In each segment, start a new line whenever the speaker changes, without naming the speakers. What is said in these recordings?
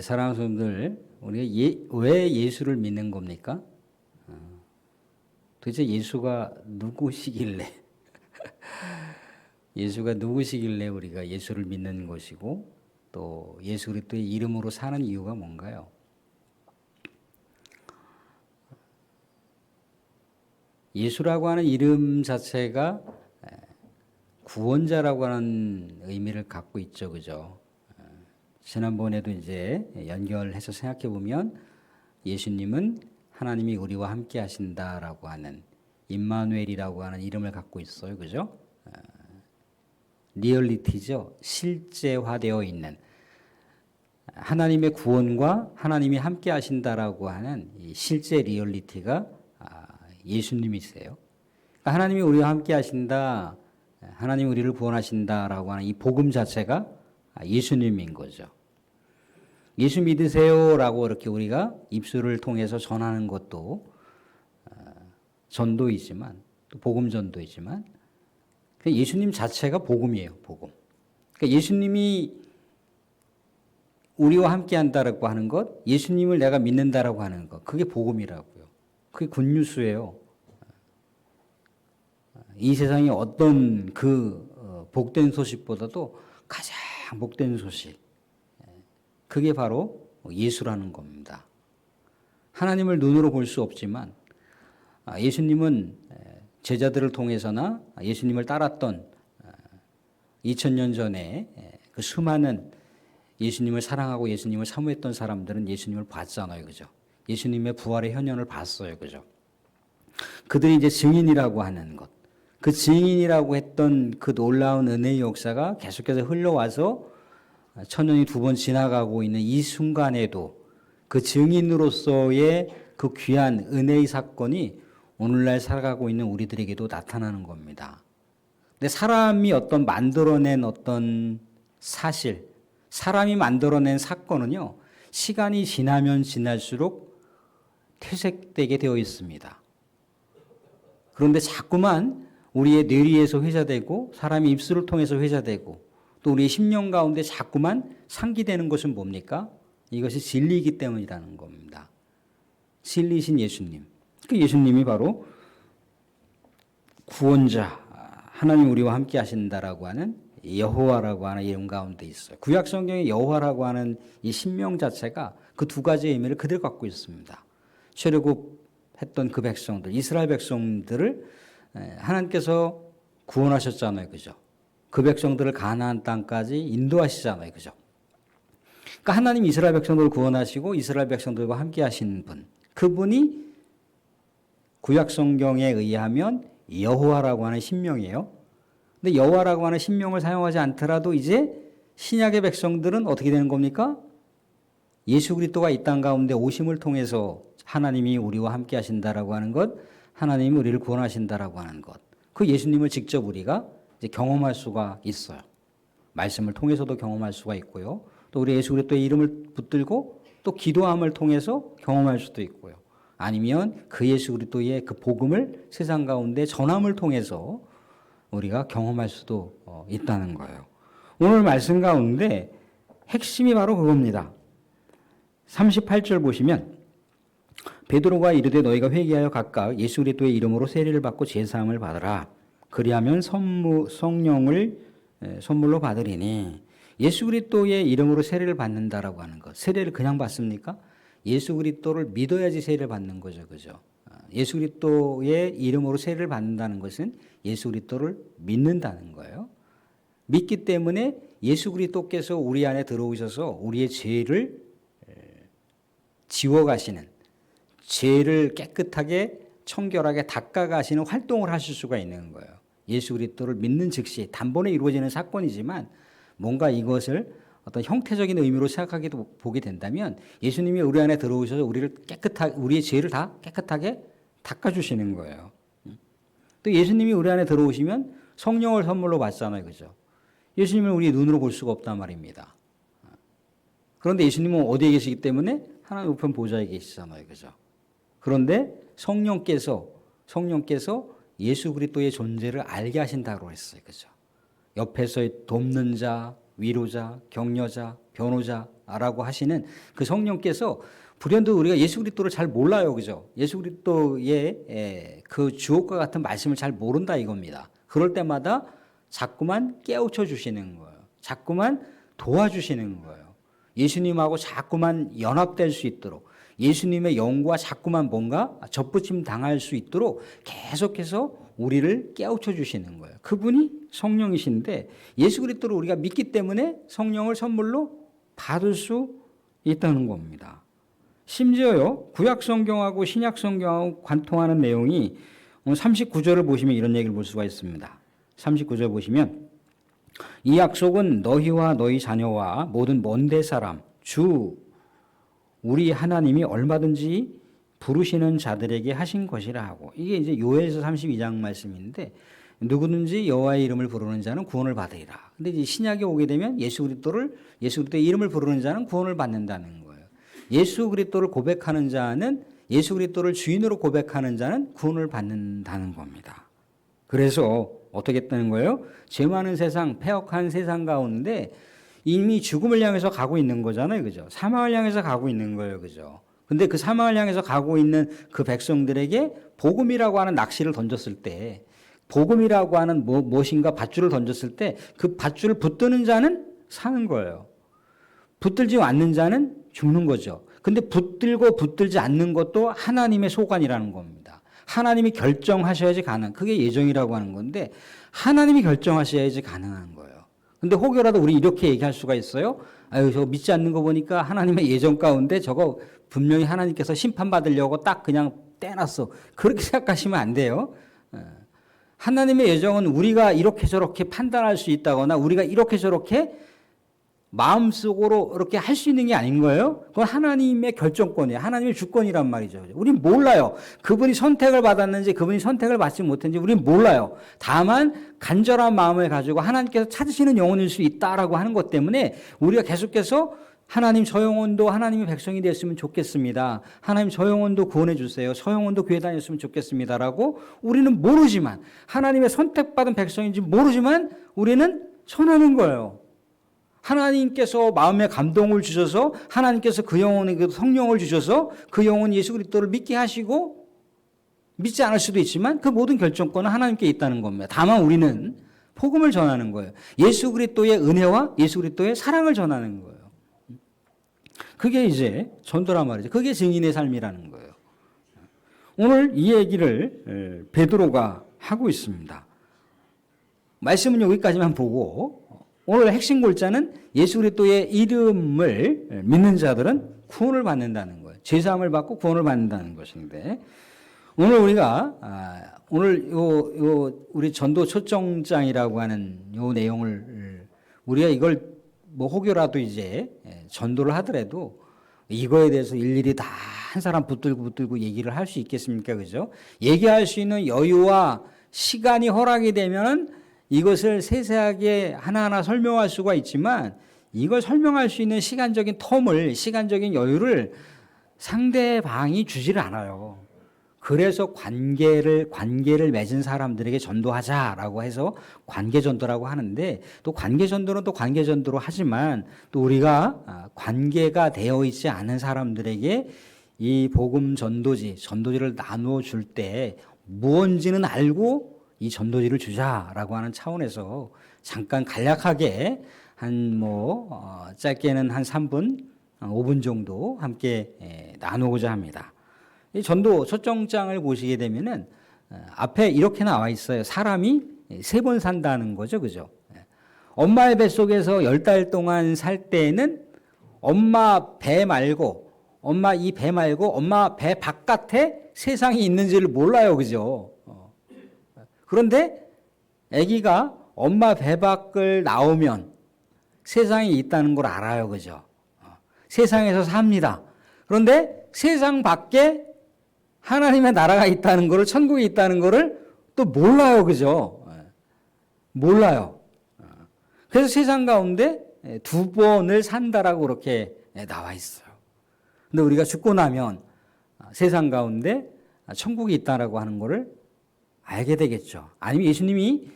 사랑하는 성도들, 우리가 왜 예수를 믿는 겁니까? 도대체 예수가 누구시길래, 예수가 누구시길래 우리가 예수를 믿는 것이고, 또 예수 그리스도의 이름으로 사는 이유가 뭔가요? 예수라고 하는 이름 자체가 구원자라고 하는 의미를 갖고 있죠, 그죠? 지난번에도 이제 연결해서 생각해 보면 예수님은 하나님이 우리와 함께 하신다라고 하는 임마누엘이라고 하는 이름을 갖고 있어요. 그죠? 리얼리티죠. 실제화되어 있는 하나님의 구원과 하나님이 함께 하신다라고 하는 이 실제 리얼리티가 예수님이세요. 그러니까 하나님이 우리와 함께 하신다, 하나님이 우리를 구원하신다라고 하는 이 복음 자체가 예수님인 거죠. 예수 믿으세요라고 이렇게 우리가 입술을 통해서 전하는 것도 전도이지만 또 복음 전도이지만 예수님 자체가 복음이에요. 복음. 그러니까 예수님이 우리와 함께 한다라고 하는 것, 예수님을 내가 믿는다라고 하는 것, 그게 복음이라고요. 그게 굿뉴스예요. 이 세상에 어떤 복된 소식보다도 가장 복된 소식, 그게 바로 예수라는 겁니다. 하나님을 눈으로 볼 수 없지만 예수님은 제자들을 통해서나 예수님을 따랐던 2000년 전에 그 수많은 예수님을 사랑하고 예수님을 사모했던 사람들은 예수님을 봤잖아요. 그죠? 예수님의 부활의 현현을 봤어요. 그죠? 그들이 이제 증인이라고 하는 것. 그 증인이라고 했던 그 놀라운 은혜의 역사가 계속해서 흘러와서 천년이 두 번 지나가고 있는 이 순간에도 그 증인으로서의 그 귀한 은혜의 사건이 오늘날 살아가고 있는 우리들에게도 나타나는 겁니다. 근데 사람이 만들어낸 어떤 사실, 사람이 만들어낸 사건은요, 시간이 지나면 지날수록 퇴색되게 되어 있습니다. 그런데 자꾸만 우리의 뇌리에서 회자되고 사람의 입술을 통해서 회자되고 또 우리의 심령 가운데 자꾸만 상기되는 것은 뭡니까? 이것이 진리이기 때문이라는 겁니다. 진리이신 예수님. 그 예수님이 바로 구원자, 하나님 우리와 함께 하신다라고 하는 여호와라고 하는 이름 가운데 있어요. 구약 성경의 여호와라고 하는 이 신명 자체가 그 두 가지의 의미를 그대로 갖고 있습니다. 출애굽했던 그 백성들, 이스라엘 백성들을 하나님께서 구원하셨잖아요. 그죠? 그 백성들을 가나안 땅까지 인도하시잖아요. 그죠? 그러니까 하나님 이스라엘 백성들을 구원하시고 이스라엘 백성들과 함께 하신 분, 그분이 구약 성경에 의하면 여호와라고 하는 신명이에요. 근데 여호와라고 하는 신명을 사용하지 않더라도 이제 신약의 백성들은 어떻게 되는 겁니까? 예수 그리스도가 이 땅 가운데 오심을 통해서 하나님이 우리와 함께 하신다라고 하는 것, 하나님이 우리를 구원하신다라고 하는 것, 그 예수님을 직접 우리가 이제 경험할 수가 있어요. 말씀을 통해서도 경험할 수가 있고요. 또 우리 예수 그리스도의 이름을 붙들고 또 기도함을 통해서 경험할 수도 있고요. 아니면 그 예수 그리스도의 그 복음을 세상 가운데 전함을 통해서 우리가 경험할 수도 있다는 거예요. 오늘 말씀 가운데 핵심이 바로 그겁니다. 38절 보시면 베드로가 이르되 너희가 회개하여 각각 예수 그리스도의 이름으로 세례를 받고 제사함을 받으라. 그리하면 성령을 선물로 받으리니. 예수 그리스도의 이름으로 세례를 받는다라고 하는 것. 세례를 그냥 받습니까? 예수 그리스도를 믿어야지 세례를 받는 거죠. 그죠? 예수 그리스도의 이름으로 세례를 받는다는 것은 예수 그리스도를 믿는다는 거예요. 믿기 때문에 예수 그리스도께서 우리 안에 들어오셔서 우리의 죄를 지워가시는, 죄를 깨끗하게 청결하게 닦아가시는 활동을 하실 수가 있는 거예요. 예수 그리스도를 믿는 즉시 단번에 이루어지는 사건이지만 뭔가 이것을 어떤 형태적인 의미로 생각하기도 보게 된다면 예수님이 우리 안에 들어오셔서 우리의 죄를 다 깨끗하게 닦아주시는 거예요. 또 예수님이 우리 안에 들어오시면 성령을 선물로 받잖아요. 그죠? 예수님을 우리 눈으로 볼 수가 없단 말입니다. 그런데 예수님은 어디에 계시기 때문에 하나님 우편 보좌에 계시잖아요. 그죠? 그런데 성령께서 예수 그리스도의 존재를 알게 하신다고 했어요. 그죠? 옆에서 돕는 자, 위로자, 격려자, 변호자, 주시다라고 하시는 그 성령께서 불현듯 우리가 예수 그리스도를 잘 몰라요. 그죠? 예수 그리스도의 그 주옥과 같은 말씀을 잘 모른다 이겁니다. 그럴 때마다 자꾸만 깨우쳐 주시는 거예요. 자꾸만 도와주시는 거예요. 예수님하고 자꾸만 연합될 수 있도록, 예수님의 영과 자꾸만 뭔가 접붙임 당할 수 있도록 계속해서 우리를 깨우쳐 주시는 거예요. 그분이 성령이신데 예수 그리스도를 우리가 믿기 때문에 성령을 선물로 받을 수 있다는 겁니다. 심지어요, 구약 성경하고 신약 성경하고 관통하는 내용이 오늘 39절을 보시면 이런 얘기를 볼 수가 있습니다. 39절 보시면 이 약속은 너희와 너희 자녀와 모든 먼데 사람 주 우리 하나님이 얼마든지 부르시는 자들에게 하신 것이라 하고, 이게 이제 요엘서 32장 말씀인데 누구든지 여호와의 이름을 부르는 자는 구원을 받으리라. 근데 이제 신약에 오게 되면 예수 그리스도의 이름을 부르는 자는 구원을 받는다는 거예요. 예수 그리스도를 고백하는 자는, 예수 그리스도를 주인으로 고백하는 자는 구원을 받는다는 겁니다. 그래서 어떻게 했다는 거예요? 죄 많은 세상, 패역한 세상 가운데 이미 죽음을 향해서 가고 있는 거잖아요. 그죠? 사망을 향해서 가고 있는 거예요. 그죠? 근데 그 사망을 향해서 가고 있는 그 백성들에게 복음이라고 하는 낚시를 던졌을 때, 복음이라고 하는 무엇인가 밧줄을 던졌을 때 그 밧줄을 붙드는 자는 사는 거예요. 붙들지 않는 자는 죽는 거죠. 근데 붙들고 붙들지 않는 것도 하나님의 소관이라는 겁니다. 하나님이 결정하셔야지 가능. 그게 예정이라고 하는 건데 하나님이 결정하셔야지 가능한 거예요. 근데 혹여라도 우리 이렇게 얘기할 수가 있어요. 아유, 저거 믿지 않는 거 보니까 하나님의 예정 가운데 저거 분명히 하나님께서 심판받으려고 딱 그냥 떼놨어. 그렇게 생각하시면 안 돼요. 하나님의 예정은 우리가 이렇게 저렇게 판단할 수 있다거나 우리가 이렇게 저렇게 마음속으로 이렇게 할 수 있는 게 아닌 거예요. 그건 하나님의 결정권이에요. 하나님의 주권이란 말이죠. 우린 몰라요. 그분이 선택을 받았는지 그분이 선택을 받지 못했는지 우린 몰라요. 다만 간절한 마음을 가지고 하나님께서 찾으시는 영혼일 수 있다라고 하는 것 때문에 우리가 계속해서 하나님 저 영혼도 하나님의 백성이 됐으면 좋겠습니다. 하나님 저 영혼도 구원해 주세요. 저 영혼도 교회 다녔으면 좋겠습니다라고 우리는 모르지만, 하나님의 선택받은 백성인지 모르지만 우리는 전하는 거예요. 하나님께서 마음에 감동을 주셔서 하나님께서 그 영혼에 그 성령을 주셔서 그 영혼 예수 그리스도를 믿게 하시고, 믿지 않을 수도 있지만 그 모든 결정권은 하나님께 있다는 겁니다. 다만 우리는 복음을 전하는 거예요. 예수 그리스도의 은혜와 예수 그리스도의 사랑을 전하는 거예요. 그게 이제 전도란 말이죠. 그게 증인의 삶이라는 거예요. 오늘 이 얘기를 베드로가 하고 있습니다. 말씀은 여기까지만 보고 오늘 핵심 골자는 예수 그리스도의 이름을 믿는 자들은 구원을 받는다는 거예요. 죄사함을 받고 구원을 받는다는 것인데, 오늘 우리가 오늘 우리 전도 초청장이라고 하는 요 내용을 우리가 이걸 뭐 혹여라도 이제 전도를 하더라도 이거에 대해서 일일이 다 한 사람 붙들고 얘기를 할 수 있겠습니까? 그죠? 얘기할 수 있는 여유와 시간이 허락이 되면은 이것을 세세하게 하나하나 설명할 수가 있지만, 이걸 설명할 수 있는 시간적인 시간적인 여유를 상대방이 주지를 않아요. 그래서 관계를 맺은 사람들에게 전도하자라고 해서 관계전도라고 하는데, 또 관계전도는 또 관계전도로 하지만 또 우리가 관계가 되어 있지 않은 사람들에게 이 복음 전도지를 나누어 줄 때 무언지는 알고 이 전도지를 주자라고 하는 차원에서 잠깐 간략하게 짧게는 한 3분, 5분 정도 함께 나누고자 합니다. 이 전도 초청장을 보시게 되면은 앞에 이렇게 나와 있어요. 사람이 3번 산다는 거죠. 그죠? 엄마의 뱃속에서 10달 동안 살 때에는 엄마 배 말고 엄마 배 바깥에 세상이 있는지를 몰라요. 그죠? 그런데 아기가 엄마 배 밖을 나오면 세상이 있다는 걸 알아요. 그죠? 세상에서 삽니다. 그런데 세상 밖에 하나님의 나라가 있다는 것을, 천국이 있다는 것을 또 몰라요. 그죠? 몰라요. 그래서 세상 가운데 2번을 산다라고 그렇게 나와 있어요. 근데 우리가 죽고 나면 세상 가운데 천국이 있다라고 하는 것을 알게 되겠죠. 아니면 예수님이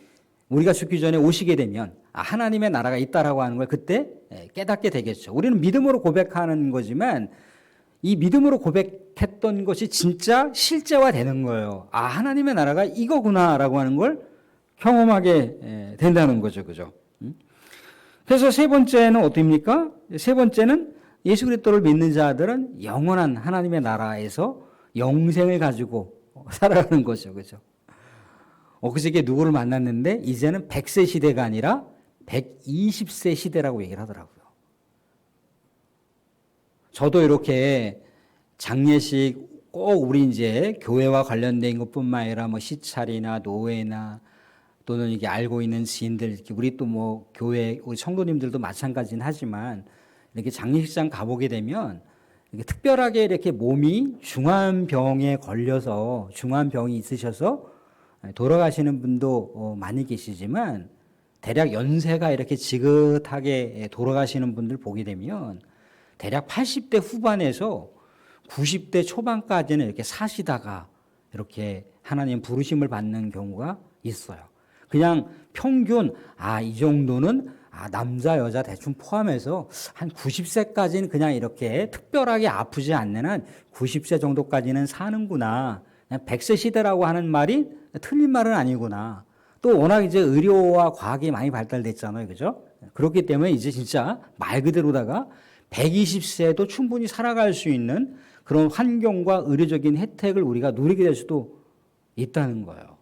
우리가 죽기 전에 오시게 되면 하나님의 나라가 있다라고 하는 걸 그때 깨닫게 되겠죠. 우리는 믿음으로 고백하는 거지만 이 믿음으로 고백했던 것이 진짜 실제화되는 거예요. 하나님의 나라가 이거구나라고 하는 걸 경험하게 된다는 거죠. 그죠? 그래서 세 번째는 어떻습니까? 세 번째는 예수 그리스도를 믿는 자들은 영원한 하나님의 나라에서 영생을 가지고 살아가는 거죠. 그죠? 그저께 누구를 만났는데 이제는 100세 시대가 아니라 120세 시대라고 얘기를 하더라고요. 저도 이렇게 장례식 꼭 우리 이제 교회와 관련된 것뿐만 아니라 뭐 시찰이나 노회나 또는 이게 알고 있는 지인들, 우리 또 뭐 교회 우리 성도님들도 마찬가지는 하지만 이렇게 장례식장 가보게 되면 이렇게 특별하게 이렇게 몸이 중한 병에 걸려서 중한 병이 있으셔서 돌아가시는 분도 많이 계시지만 대략 연세가 이렇게 지긋하게 돌아가시는 분들 보게 되면 대략 80대 후반에서 90대 초반까지는 이렇게 사시다가 이렇게 하나님 부르심을 받는 경우가 있어요. 그냥 평균 이 정도는 남자 여자 대충 포함해서 한 90세까지는 그냥 이렇게 특별하게 아프지 않는 한 90세 정도까지는 사는구나. 그냥 100세 시대라고 하는 말이 틀린 말은 아니구나. 또 워낙 이제 의료와 과학이 많이 발달됐잖아요. 그죠? 그렇기 때문에 이제 진짜 말 그대로다가 120세도 충분히 살아갈 수 있는 그런 환경과 의료적인 혜택을 우리가 누리게 될 수도 있다는 거예요.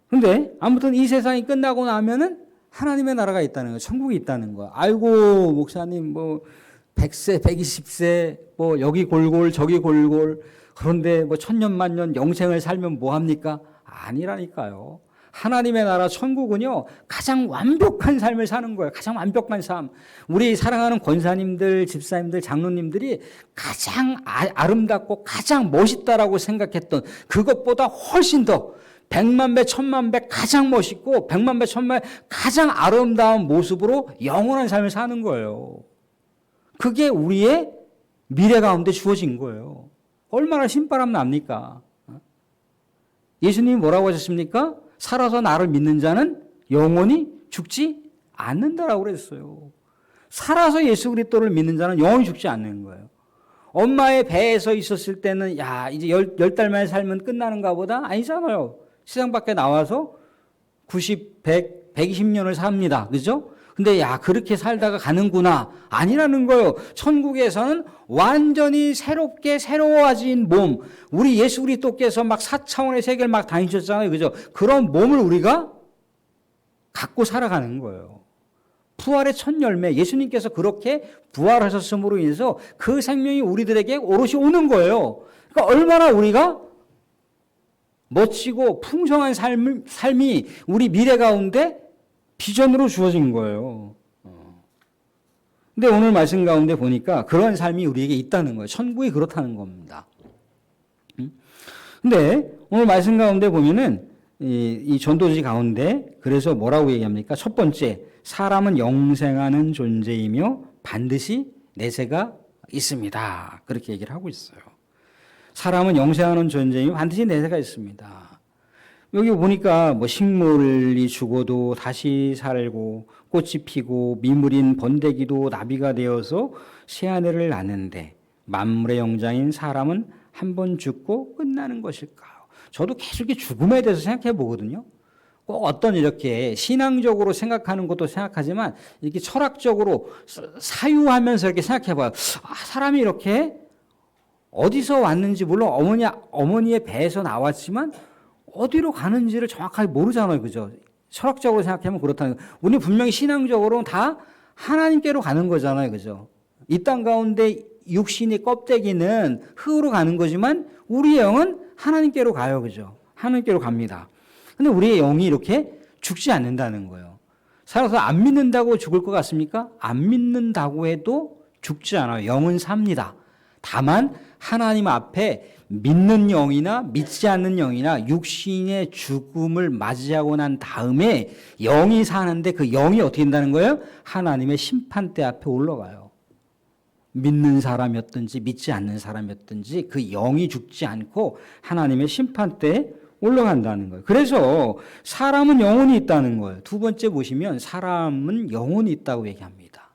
근데 아무튼 이 세상이 끝나고 나면은 하나님의 나라가 있다는 거예요. 천국이 있다는 거예요. 아이고, 목사님, 뭐, 100세, 120세, 뭐, 여기 골골, 저기 골골, 그런데 뭐, 천년만년 영생을 살면 뭐합니까? 아니라니까요. 하나님의 나라 천국은요, 가장 완벽한 삶을 사는 거예요. 가장 완벽한 삶. 우리 사랑하는 권사님들, 집사님들, 장로님들이 가장 아름답고 가장 멋있다라고 생각했던 그것보다 훨씬 더 100만 배, 1000만 배 가장 멋있고 100만 배, 1000만 배 가장 아름다운 모습으로 영원한 삶을 사는 거예요. 그게 우리의 미래 가운데 주어진 거예요. 얼마나 신바람 납니까? 예수님이 뭐라고 하셨습니까? 살아서 나를 믿는 자는 영원히 죽지 않는다라고 그랬어요. 살아서 예수 그리스도를 믿는 자는 영원히 죽지 않는 거예요. 엄마의 배에서 있었을 때는 이제 10달 만에 살면 끝나는가 보다? 아니잖아요. 세상 밖에 나와서 90, 100, 120년을 삽니다. 그죠? 근데 그렇게 살다가 가는구나. 아니라는 거예요. 천국에서는 완전히 새롭게 새로워진 몸. 우리 예수 그리스도께서 막 4차원의 세계를 막 다니셨잖아요. 그죠? 그런 몸을 우리가 갖고 살아가는 거예요. 부활의 첫 열매. 예수님께서 그렇게 부활하셨음으로 인해서 그 생명이 우리들에게 오롯이 오는 거예요. 그러니까 얼마나 우리가 멋지고 풍성한 삶이 우리 미래 가운데 비전으로 주어진 거예요. 근데 오늘 말씀 가운데 보니까 그런 삶이 우리에게 있다는 거예요. 천국이 그렇다는 겁니다. 근데 오늘 말씀 가운데 보면은 이 전도지 가운데 그래서 뭐라고 얘기합니까? 첫 번째, 사람은 영생하는 존재이며 반드시 내세가 있습니다. 그렇게 얘기를 하고 있어요. 사람은 영생하는 존재이며 반드시 내세가 있습니다. 여기 보니까 뭐 식물이 죽어도 다시 살고 꽃이 피고 미물인 번데기도 나비가 되어서 새하늘을 나는데 만물의 영장인 사람은 한 번 죽고 끝나는 것일까요? 저도 계속 죽음에 대해서 생각해 보거든요. 꼭 어떤 이렇게 신앙적으로 생각하는 것도 생각하지만 이렇게 철학적으로 사유하면서 이렇게 생각해 봐요. 사람이 이렇게 어디서 왔는지 물론 어머니의 배에서 나왔지만 어디로 가는지를 정확하게 모르잖아요. 그죠? 철학적으로 생각하면 그렇다는 거예요. 우리는 분명히 신앙적으로는 다 하나님께로 가는 거잖아요. 그죠? 이 땅 가운데 육신의 껍데기는 흙으로 가는 거지만 우리의 영은 하나님께로 가요. 그죠? 하나님께로 갑니다. 근데 우리의 영이 이렇게 죽지 않는다는 거예요. 살아서 안 믿는다고 죽을 것 같습니까? 안 믿는다고 해도 죽지 않아요. 영은 삽니다. 다만 하나님 앞에 믿는 영이나 믿지 않는 영이나 육신의 죽음을 맞이하고 난 다음에 영이 사는데 그 영이 어떻게 된다는 거예요? 하나님의 심판대 앞에 올라가요. 믿는 사람이었든지 믿지 않는 사람이었든지 그 영이 죽지 않고 하나님의 심판대에 올라간다는 거예요. 그래서 사람은 영혼이 있다는 거예요. 두 번째 보시면 사람은 영혼이 있다고 얘기합니다.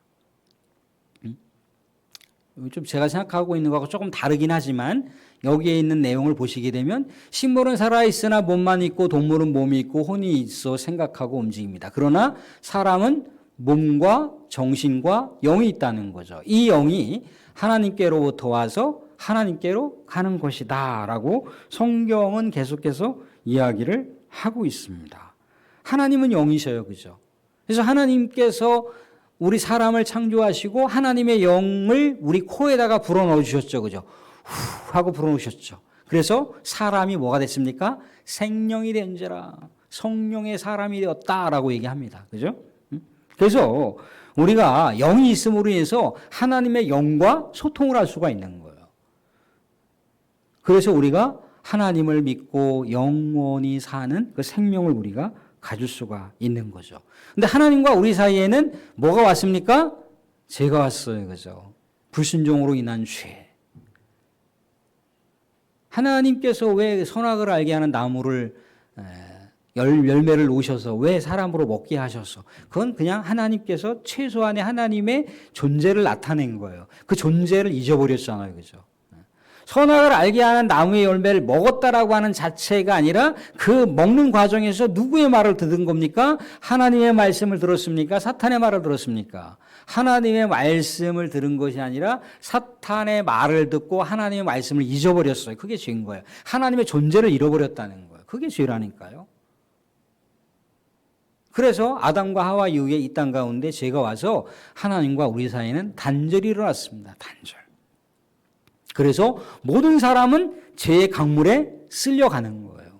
좀 제가 생각하고 있는 거하고 조금 다르긴 하지만 여기에 있는 내용을 보시게 되면 식물은 살아있으나 몸만 있고 동물은 몸이 있고 혼이 있어 생각하고 움직입니다. 그러나 사람은 몸과 정신과 영이 있다는 거죠. 이 영이 하나님께로부터 와서 하나님께로 가는 것이다 라고 성경은 계속해서 이야기를 하고 있습니다. 하나님은 영이셔요. 그죠? 그래서 하나님께서 우리 사람을 창조하시고 하나님의 영을 우리 코에다가 불어넣어 주셨죠. 그죠? 후 하고 불어넣으셨죠. 그래서 사람이 뭐가 됐습니까? 생명이 된지라 성령의 사람이 되었다라고 얘기합니다. 그죠? 그래서 우리가 영이 있음으로 인해서 하나님의 영과 소통을 할 수가 있는 거예요. 그래서 우리가 하나님을 믿고 영원히 사는 그 생명을 우리가 가질 수가 있는 거죠. 근데 하나님과 우리 사이에는 뭐가 왔습니까? 죄가 왔어요. 그죠? 불순종으로 인한 죄. 하나님께서 왜 선악을 알게 하는 나무를 열매를 놓으셔서 왜 사람으로 먹게 하셔서 그건 그냥 하나님께서 최소한의 하나님의 존재를 나타낸 거예요. 그 존재를 잊어버렸잖아요. 그죠? 선악을 알게 하는 나무의 열매를 먹었다라고 하는 자체가 아니라 그 먹는 과정에서 누구의 말을 들은 겁니까? 하나님의 말씀을 들었습니까? 사탄의 말을 들었습니까? 하나님의 말씀을 들은 것이 아니라 사탄의 말을 듣고 하나님의 말씀을 잊어버렸어요. 그게 죄인 거예요. 하나님의 존재를 잃어버렸다는 거예요. 그게 죄라니까요. 그래서 아담과 하와 이후에 이 땅 가운데 죄가 와서 하나님과 우리 사이에는 단절이 일어났습니다. 단절. 그래서 모든 사람은 죄의 강물에 쓸려가는 거예요.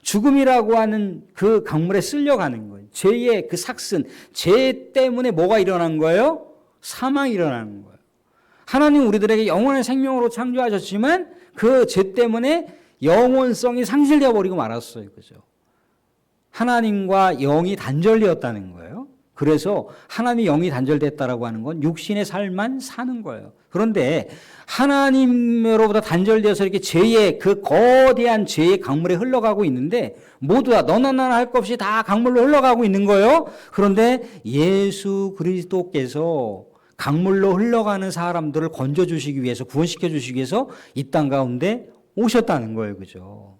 죽음이라고 하는 그 강물에 쓸려가는 거예요. 죄의 그 삭슨, 죄 때문에 뭐가 일어난 거예요? 사망이 일어나는 거예요. 하나님 우리들에게 영원한 생명으로 창조하셨지만 그 죄 때문에 영원성이 상실되어 버리고 말았어요. 그죠? 하나님과 영이 단절되었다는 거예요. 그래서 하나님의 영이 단절됐다라고 하는 건 육신의 삶만 사는 거예요. 그런데 하나님으로부터 단절되어서 이렇게 죄의 그 거대한 죄의 강물에 흘러가고 있는데 모두 다 너나 나나 할 것 없이 다 강물로 흘러가고 있는 거예요. 그런데 예수 그리스도께서 강물로 흘러가는 사람들을 건져주시기 위해서 구원시켜 주시기 위해서 이 땅 가운데 오셨다는 거예요. 그죠?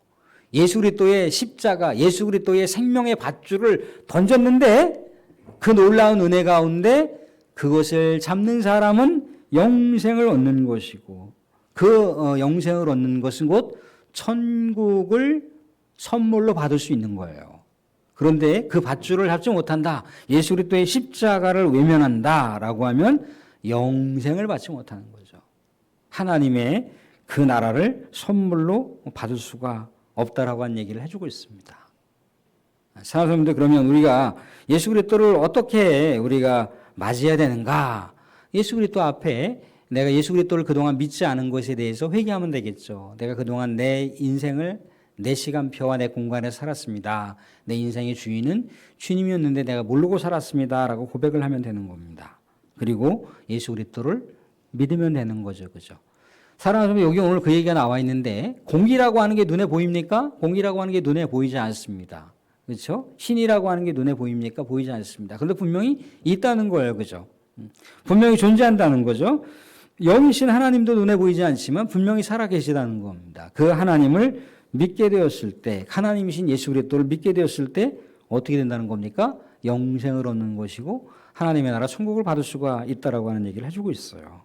예수 그리스도의 십자가, 예수 그리스도의 생명의 밧줄을 던졌는데 그 놀라운 은혜 가운데 그것을 잡는 사람은 영생을 얻는 것이고 그 영생을 얻는 것은 곧 천국을 선물로 받을 수 있는 거예요. 그런데 그 밧줄을 잡지 못한다. 예수 그리스도의 십자가를 외면한다라고 하면 영생을 받지 못하는 거죠. 하나님의 그 나라를 선물로 받을 수가 없다라고 한 얘기를 해주고 있습니다. 사랑하는 여러분들, 그러면 우리가 예수 그리스도를 어떻게 우리가 맞이해야 되는가? 예수 그리스도 앞에 내가 예수 그리스도를 그동안 믿지 않은 것에 대해서 회개하면 되겠죠. 내가 그동안 내 인생을 내 시간표와 내 공간에 살았습니다. 내 인생의 주인은 주님이었는데 내가 모르고 살았습니다. 라고 고백을 하면 되는 겁니다. 그리고 예수 그리스도를 믿으면 되는 거죠. 그죠? 사랑하는 여기 오늘 그 얘기가 나와 있는데 공기라고 하는 게 눈에 보입니까? 공기라고 하는 게 눈에 보이지 않습니다. 그렇죠? 신이라고 하는 게 눈에 보입니까? 보이지 않습니다. 그런데 분명히 있다는 거예요. 그죠? 분명히 존재한다는 거죠. 영이신 하나님도 눈에 보이지 않지만 분명히 살아계시다는 겁니다. 그 하나님을 믿게 되었을 때, 하나님이신 예수 그리스도를 믿게 되었을 때 어떻게 된다는 겁니까? 영생을 얻는 것이고 하나님의 나라 천국을 받을 수가 있다라고 하는 얘기를 해주고 있어요.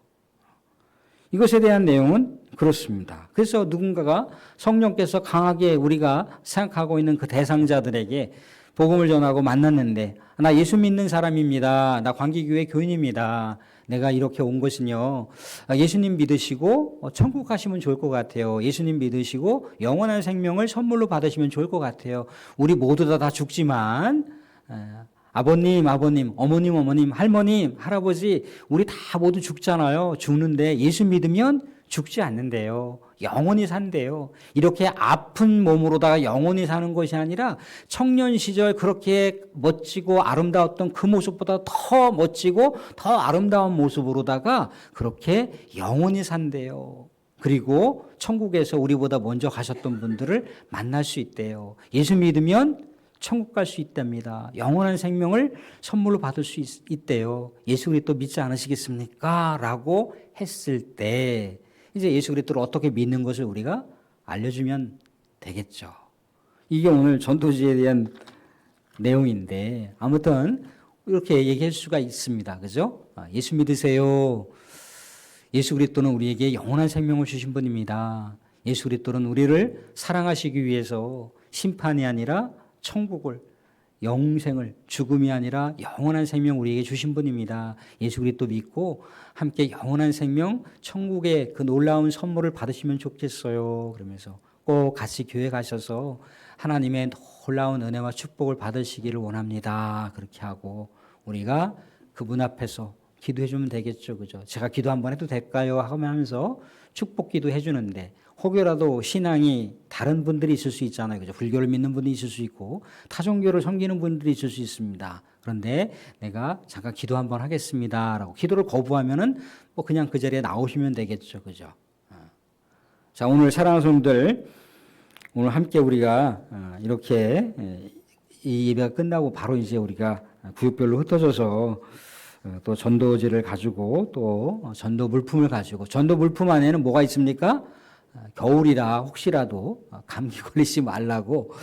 이것에 대한 내용은 그렇습니다. 그래서 누군가가 성령께서 강하게 우리가 생각하고 있는 그 대상자들에게 복음을 전하고 만났는데 나 예수 믿는 사람입니다. 나 광기교회 교인입니다. 내가 이렇게 온 것은요. 예수님 믿으시고 천국 가시면 좋을 것 같아요. 예수님 믿으시고 영원한 생명을 선물로 받으시면 좋을 것 같아요. 우리 모두 다 죽지만 아버님, 어머님, 할머님, 할아버지 우리 다 모두 죽잖아요. 죽는데 예수 믿으면 죽지 않는데요. 영원히 산대요. 이렇게 아픈 몸으로다가 영원히 사는 것이 아니라 청년 시절 그렇게 멋지고 아름다웠던 그 모습보다 더 멋지고 더 아름다운 모습으로다가 그렇게 영원히 산대요. 그리고 천국에서 우리보다 먼저 가셨던 분들을 만날 수 있대요. 예수 믿으면 천국 갈 수 있답니다. 영원한 생명을 선물로 받을 수 있대요. 예수 그리스도 믿지 않으시겠습니까? 라고 했을 때 이제 예수 그리스도를 어떻게 믿는 것을 우리가 알려주면 되겠죠. 이게 오늘 전도지에 대한 내용인데 아무튼 이렇게 얘기할 수가 있습니다. 그죠? 예수 믿으세요. 예수 그리스도는 우리에게 영원한 생명을 주신 분입니다. 예수 그리스도는 우리를 사랑하시기 위해서 심판이 아니라 천국을, 영생을, 죽음이 아니라 영원한 생명 우리에게 주신 분입니다. 예수 그리스도 믿고 함께 영원한 생명, 천국의 그 놀라운 선물을 받으시면 좋겠어요. 그러면서 꼭 같이 교회 가셔서 하나님의 놀라운 은혜와 축복을 받으시기를 원합니다. 그렇게 하고 우리가 그분 앞에서 기도해 주면 되겠죠. 그죠? 제가 기도 한번 해도 될까요? 하면서 축복 기도 해 주는데 혹여라도 신앙이 다른 분들이 있을 수 있잖아요. 그죠? 불교를 믿는 분이 있을 수 있고 타종교를 섬기는 분들이 있을 수 있습니다. 그런데 내가 잠깐 기도 한번 하겠습니다. 라고 기도를 거부하면은 뭐 그냥 그 자리에 나오시면 되겠죠. 그죠? 자, 오늘 사랑하는 성도들, 오늘 함께 우리가 이렇게 이 예배가 끝나고 바로 이제 우리가 구역별로 흩어져서 또 전도지를 가지고 또 전도 물품을 가지고 전도 물품 안에는 뭐가 있습니까? 겨울이라 혹시라도 감기 걸리지 말라고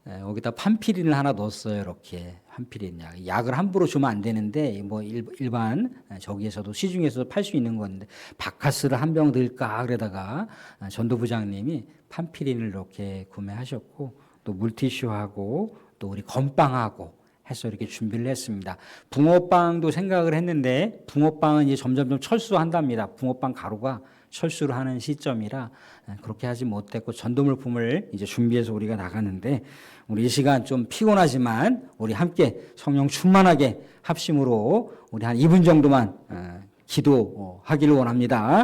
여기다 판피린을 하나 넣었어요. 이렇게 판피린 약. 약을 함부로 주면 안 되는데 뭐 일반 저기에서도 시중에서도 팔 수 있는 건데 바카스를 한 병 넣을까 그러다가 전도부장님이 판피린을 이렇게 구매하셨고 또 물티슈하고 또 우리 건빵하고 해서 이렇게 준비를 했습니다. 붕어빵도 생각을 했는데 붕어빵은 이제 점점점 철수한답니다. 붕어빵 가루가 철수를 하는 시점이라 그렇게 하지 못했고 전도물품을 이제 준비해서 우리가 나가는데 우리 이 시간 좀 피곤하지만 우리 함께 성령 충만하게 합심으로 우리 한 2분 정도만 기도하기를 원합니다.